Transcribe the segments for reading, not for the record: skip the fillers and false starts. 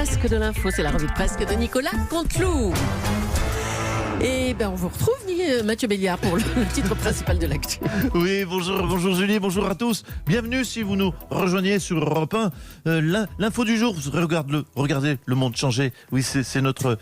masque de l'info, c'est la revue de presse de Nicolas Canteloup. Et on vous retrouve, Mathieu Béliard, pour le titre principal de l'actu. Oui, bonjour Julie, bonjour à tous. Bienvenue si vous nous rejoignez sur Europe 1. L'info du jour, regardez le monde changer. Oui, c'est notre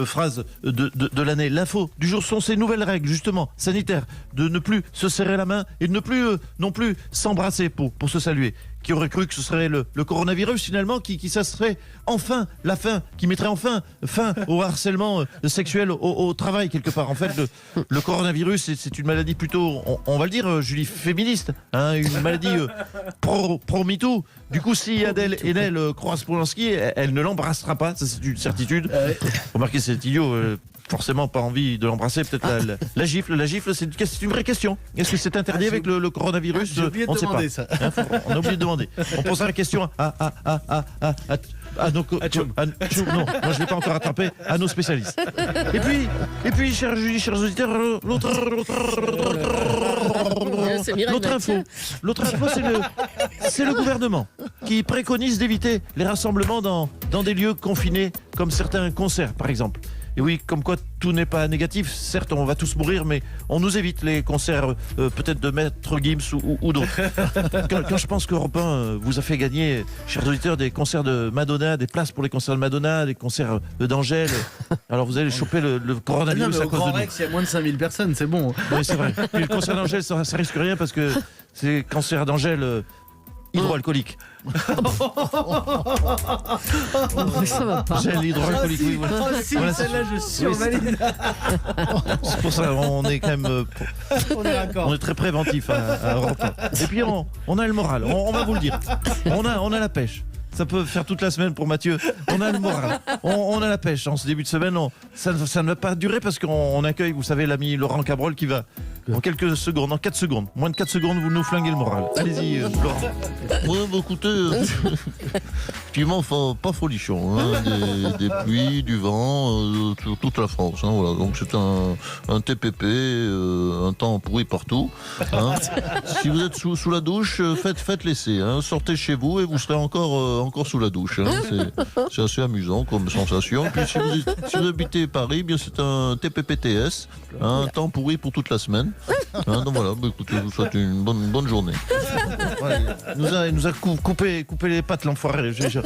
phrase de l'année. L'info du jour sont ces nouvelles règles, justement, sanitaires, de ne plus se serrer la main et de ne plus non plus s'embrasser pour se saluer. Qui aurait cru que ce serait le coronavirus finalement qui ça serait enfin la fin, qui mettrait enfin fin au harcèlement sexuel au travail quelque part. En fait, le coronavirus, c'est une maladie plutôt, on va le dire, Julie, féministe, hein, une maladie pro-MeToo. Du coup, si Adèle Haenel croise Polanski, elle ne l'embrassera pas, ça c'est une certitude. Remarquez, c'est idiot. Forcément pas envie de l'embrasser, peut-être la gifle. La gifle, c'est une vraie question. Est-ce que c'est interdit avec le coronavirus? On ne sait pas. Ça. On a oublié de demander. On posera la question non, moi je l'ai pas encore attrapé, à nos spécialistes. Et puis, chers Julie, chers auditeurs, l'autre info, c'est le gouvernement qui préconise d'éviter les rassemblements dans des lieux confinés, comme certains concerts, par exemple. Et oui, comme quoi tout n'est pas négatif. Certes, on va tous mourir, mais on nous évite les concerts peut-être de Maître Gims ou d'autres. Quand je pense qu'Europe 1 vous a fait gagner, chers auditeurs, des concerts de Madonna, des places pour les concerts de Madonna, des concerts d'Angèle, alors vous allez choper le coronavirus à cause de nous. Il y a moins de 5000 personnes, c'est bon. Oui, c'est vrai. Puis le concert d'Angèle, ça risque rien parce que c'est cancer d'Angèle hydroalcoolique. Ça va pas. Gel hydroalcoolique, oui. Voilà. Celle-là, je survalide. C'est pour ça on est quand même on est très préventif à Europe 1. Et puis on a le moral, on va vous le dire. On a la pêche. Ça peut faire toute la semaine pour Mathieu. On a le moral. On a la pêche. En ce début de semaine, ça ne va pas durer parce qu'on accueille, vous savez, l'ami Laurent Cabrol qui va, en quelques secondes, en 4 secondes, moins de 4 secondes, vous nous flinguez le moral. Allez-y, Laurent. Oui, écoutez, effectivement, pas folichon. Hein, des pluies, du vent, sur toute la France. Hein, voilà. Donc c'est un TPP, un temps pourri partout. Hein. Si vous êtes sous la douche, faites l'essai. Hein. Sortez chez vous et vous serez encore sous la douche. Hein. C'est assez amusant comme sensation. Puis si vous habitez Paris, bien c'est un TPPTS, un temps pourri pour toute la semaine. Hein, donc voilà, écoutez, je vous souhaite une bonne journée. Ouais, il nous a coupé les pattes, l'enfoiré. J'ai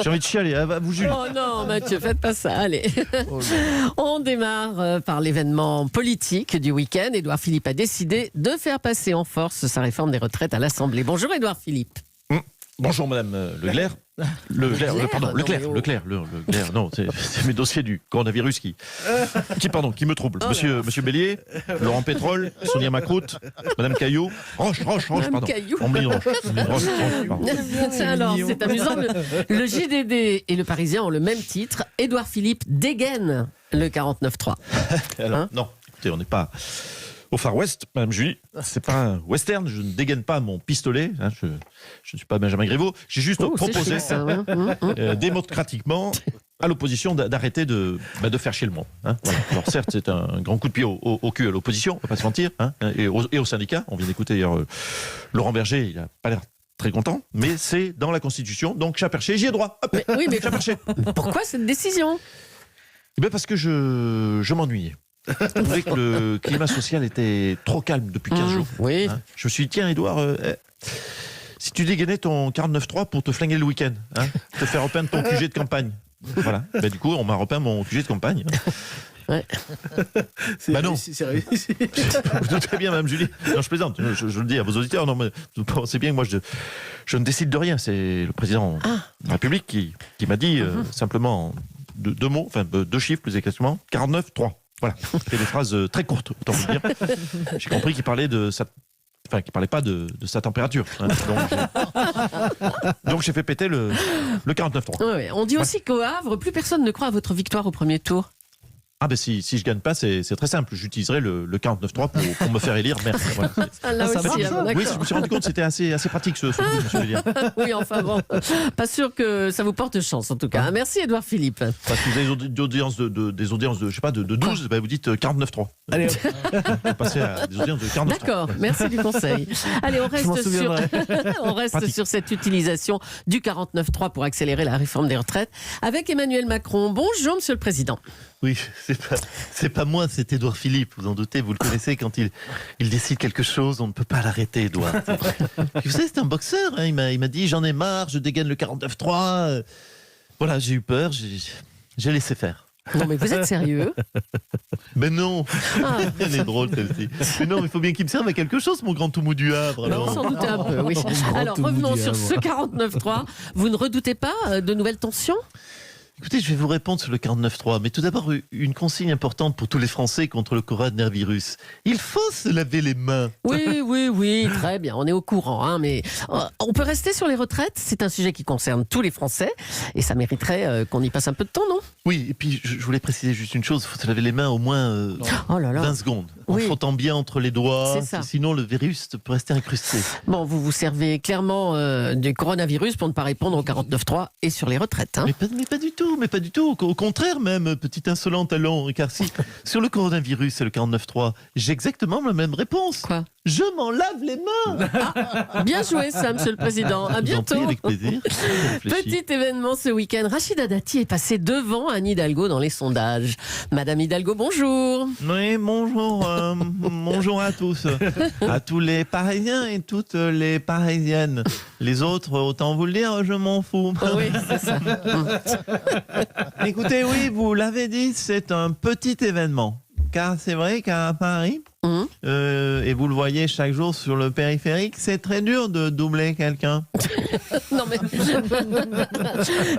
envie de chialer. À vous, Julie. Oh non, Mathieu, faites pas ça, allez. On démarre par l'événement politique du week-end. Édouard Philippe a décidé de faire passer en force sa réforme des retraites à l'Assemblée. Bonjour Édouard Philippe. Bonjour Madame Leclerc. Leclerc. Non, c'est mes dossiers du coronavirus qui me troublent. Monsieur Bélier, Laurent Pétrole, Sonia Macroute, Madame Caillot, Roche, pardon. Caillou. Roche, pardon. Alors, c'est amusant. Le JDD et le Parisien ont le même titre. Édouard Philippe dégaine le 49.3. Alors, non, écoutez, on n'est pas au Far West, Madame Julie, c'est pas un western, je ne dégaine pas mon pistolet, hein, je ne suis pas Benjamin Griveaux, j'ai juste proposé démocratiquement à l'opposition d'arrêter de faire chier le monde. Hein, voilà. Alors certes, c'est un grand coup de pied au cul à l'opposition, on va pas se mentir, hein, et aux syndicats, on vient d'écouter d'ailleurs Laurent Berger, il n'a pas l'air très content, mais c'est dans la Constitution, donc chat perché, j'y ai droit. Hop, mais chat perché. Pourquoi cette décision? Parce que je m'ennuyais. Je trouvais que le climat social était trop calme depuis 15 jours. Oui. Hein. Je me suis dit, tiens, Édouard, si tu dégainais ton 49.3 pour te flinguer le week-end, hein, te faire repeindre ton QG de campagne. Voilà. Du coup, on m'a repeint mon QG de campagne. Ouais. Non. C'est réussi. Très bien, Mme Julie. Non, je plaisante. Je le dis à vos auditeurs. Non, mais vous pensez bien que moi, je ne décide de rien. C'est le président de la République qui m'a dit simplement deux mots, enfin 2 chiffres plus exactement, 49.3. Voilà, c'était des phrases très courtes, autant vous dire. J'ai compris qu'il parlait qu'il parlait pas de sa température. Hein. Donc j'ai fait péter le 49.3. Ouais. On dit aussi qu'au Havre, plus personne ne croit à votre victoire au premier tour. Ah ben si je gagne pas, c'est très simple. J'utiliserai le 49.3 pour me faire élire maire. Voilà. Là ça aussi, marche, ah, ça. d'accord. Oui, je me suis rendu compte que c'était assez pratique ce coup, je veux dire. Oui, enfin bon, pas sûr que ça vous porte chance en tout cas. Merci Édouard Philippe. Parce que vous avez des audiences de je sais pas, de 12, bah, vous dites 49.3. Allez, Vous passez à des audiences de 49.3. D'accord, merci du conseil. Allez, on m'en reste, souviendrai. on reste Pratique. sur cette utilisation du 49.3 pour accélérer la réforme des retraites avec Emmanuel Macron. Bonjour Monsieur le Président. Oui, c'est pas moi, c'est Édouard Philippe, vous en doutez, vous le connaissez, quand il décide quelque chose, on ne peut pas l'arrêter, Édouard. Vous savez, c'est un boxeur, hein, il m'a dit, j'en ai marre, je dégaine le 49.3. Voilà, j'ai eu peur, j'ai laissé faire. Non mais vous êtes sérieux? Mais non, Ah, elle est drôle celle-ci. Mais non, mais il faut bien qu'il me serve à quelque chose, mon grand tout mou du Havre. on alors. s'en doutait un peu, oui. Alors tout revenons bout sur du ce 49.3. Vous ne redoutez pas de nouvelles tensions? Écoutez, je vais vous répondre sur le 49.3, mais tout d'abord, une consigne importante pour tous les Français contre le coronavirus. Il faut se laver les mains. Oui, très bien, on est au courant. Hein, mais on peut rester sur les retraites, c'est un sujet qui concerne tous les Français, et ça mériterait qu'on y passe un peu de temps, non? Oui, et puis je voulais préciser juste une chose, il faut se laver les mains au moins Oh là là. 20 secondes, en Oui. frottant bien entre les doigts, C'est ça. sinon le virus peut rester incrusté. Bon, vous vous servez clairement du coronavirus pour ne pas répondre au 49.3 et sur les retraites. Hein. Mais pas du tout. Au contraire même, petit insolent talon, car si sur le coronavirus et le 49.3, j'ai exactement la même réponse. Quoi? Je m'en lave les mains. Bien joué ça, Monsieur le Président. À Je vous en prie, bientôt. avec plaisir. Je réfléchis. Petit événement ce week-end. Rachida Dati est passée devant Anne Hidalgo dans les sondages. Madame Hidalgo, bonjour. Oui, bonjour, bonjour à tous, à tous les Parisiens et toutes les Parisiennes. Les autres, autant vous le dire, je m'en fous. Oui, c'est ça. Écoutez, oui, vous l'avez dit, c'est un petit événement. Car c'est vrai qu'à Paris, Mhm. et vous le voyez chaque jour sur le périphérique, c'est très dur de doubler quelqu'un. Non mais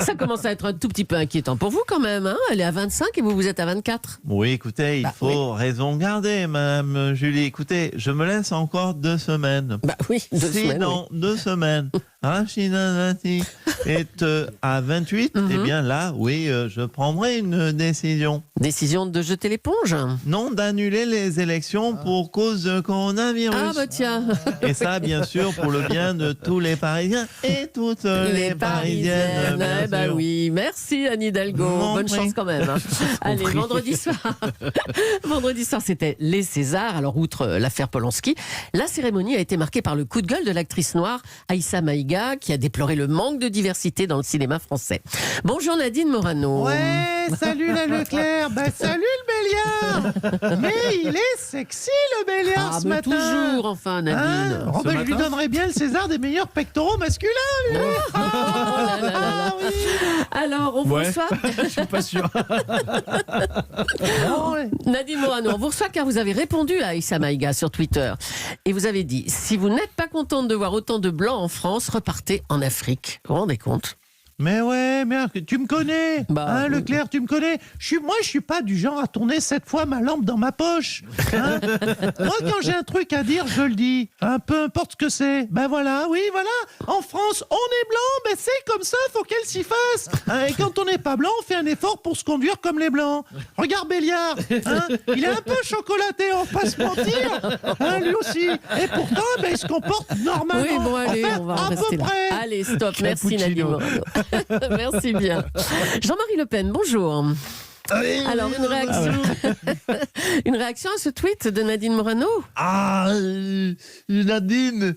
ça commence à être un tout petit peu inquiétant pour vous quand même. Hein, elle est à 25 et vous êtes à 24. Oui, écoutez, il Bah, faut raison garder, Madame Julie. Écoutez, je me laisse encore 2 semaines. Bah oui, 2 Si semaines. dans 2 semaines, Rachida Dati est à 28, Mhm. eh bien là, oui, je prendrai une décision. Oui. Décision de jeter l'éponge. Non, d'annuler les élections pour cause de coronavirus. Ah bah tiens. Et ça, bien sûr, pour le bien de tous les Parisiens et toutes les Parisiennes. bien Eh bah sûr. oui, merci Anne Hidalgo. M'en Bonne prie. chance quand même. Hein. Allez, vendredi soir. Vendredi soir, c'était les Césars. Alors, outre l'affaire Polanski, la cérémonie a été marquée par le coup de gueule de l'actrice noire Aïssa Maïga, qui a déploré le manque de diversité dans le cinéma français. Bonjour Nadine Morano. Ouais, salut la Leclerc. Bah salut le Béliard. Mais il est sexy le Béliard Ah, ce mais matin. toujours, enfin, Nadine. Hein, oh, bah, je lui donnerais bien le César des meilleurs pectoraux masculins. Lui. Oh là là là là. Ah oui. Alors, on vous Ouais. reçoit. je suis pas sûr. Ah, ouais. Nadine Morano, on vous reçoit car vous avez répondu à Aïssa Maïga sur Twitter. Et vous avez dit, si vous n'êtes pas contente de voir autant de blancs en France, repartez en Afrique. Vous vous rendez compte? Mais ouais, merde, tu me connais. Bah, Hein, Leclerc, tu me connais. Moi, je suis pas du genre à tourner 7 fois ma lampe dans ma poche. Hein. Moi, quand j'ai un truc à dire, je le dis. Hein, peu importe ce que c'est. Ben voilà, oui, voilà. En France, on est blanc, ben c'est comme ça, faut qu'elle s'y fasse. Hein, et quand on n'est pas blanc, on fait un effort pour se conduire comme les blancs. Regarde Béliard, hein, il est un peu chocolaté, on va pas se mentir. Hein, lui aussi. Et pourtant, ben, il se comporte normalement. Oui, bon, allez, Enfin, on va à en peu rester là. près. Allez, stop. Merci Nadine Cappuccino. Morano. Merci bien. Jean-Marie Le Pen, bonjour. Alors, une réaction à ce tweet de Nadine Morano? Nadine,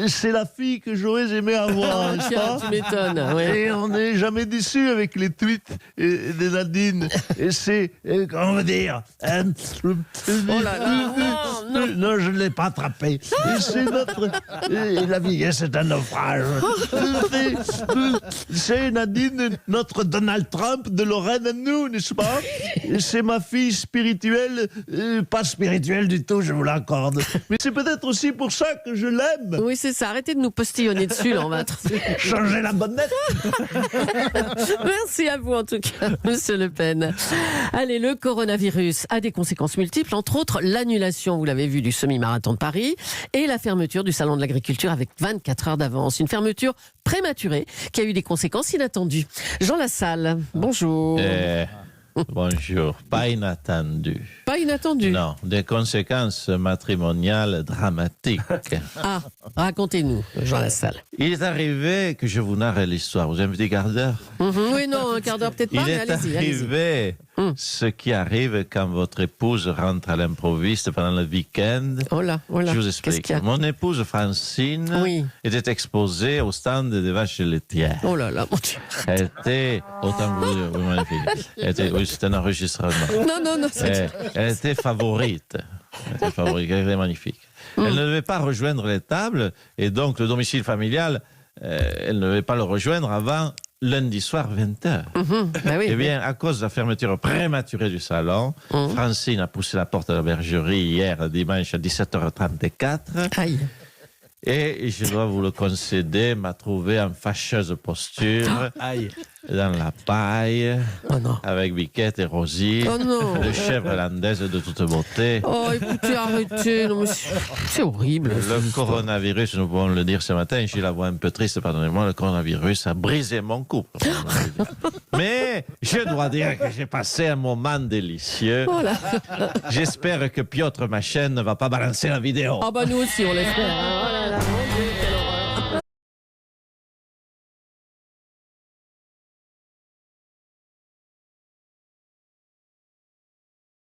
c'est la fille que j'aurais aimé avoir, Oh, n'est-ce tiens, pas tu m'étonnes. Ouais. Et on n'est jamais déçu avec les tweets de Nadine. Et c'est, comment on va dire Oh là là, non, non. Non, je ne l'ai pas attrapé. Et c'est notre... la vieillesse est un naufrage. C'est Nadine, notre Donald Trump de Lorraine à nous, n'est-ce pas? Et c'est ma fille spirituelle, pas spirituelle du tout, je vous l'accorde. Mais c'est peut-être aussi pour ça que je l'aime. Oui, c'est ça. Arrêtez de nous postillonner dessus, là, on va... Changer la bonnette. Merci à vous en tout cas, Monsieur Le Pen. Allez, le coronavirus a des conséquences multiples, entre autres l'annulation, vous l'avez vu, du semi-marathon de Paris et la fermeture du salon de l'agriculture avec 24 heures d'avance. Une fermeture prématurée qui a eu des conséquences inattendues. Jean Lassalle, bonjour. Bonjour. Pas inattendu. Pas inattendu. Non, des conséquences matrimoniales dramatiques. Ah, racontez-nous, Jean Lassalle. Il est arrivé que je vous narre l'histoire. Vous avez un petit quart d'heure? Oui, non, un quart d'heure peut-être pas, Il mais est allez-y. arrivé ce qui arrive quand votre épouse rentre à l'improviste pendant le week-end. Oh là. Je vous Qu'est-ce explique. qu'il y a? Mon épouse Francine Oui. était exposée au stand des vaches laitières. Oh là là, mon Dieu. Elle était, autant que vous, oui, magnifique. Oui, c'est un enregistrement. Non, c'est... Elle était favorite. Elle était magnifique. Elle ne devait pas rejoindre les tables et donc le domicile familial, elle ne devait pas le rejoindre avant lundi soir 20h. Bah oui. Eh bien, à cause de la fermeture prématurée du salon, Francine a poussé la porte de la bergerie hier dimanche à 17h34 Aïe. et je dois vous le concéder, m'a trouvé en fâcheuse posture Aïe. dans la paille Oh non. avec Biquette et Rosie, Oh non. de chèvre landaise de toute beauté. Oh, écoutez, arrêtez. Non, mais c'est horrible. Le coronavirus, nous pouvons le dire ce matin, j'ai la voix un peu triste, pardonnez-moi, le coronavirus a brisé mon couple. Mais je dois dire que j'ai passé un moment délicieux. Oh là. J'espère que Piotr, ma chaîne, ne va pas balancer la vidéo. Ah bah nous aussi, on l'espère. Hein.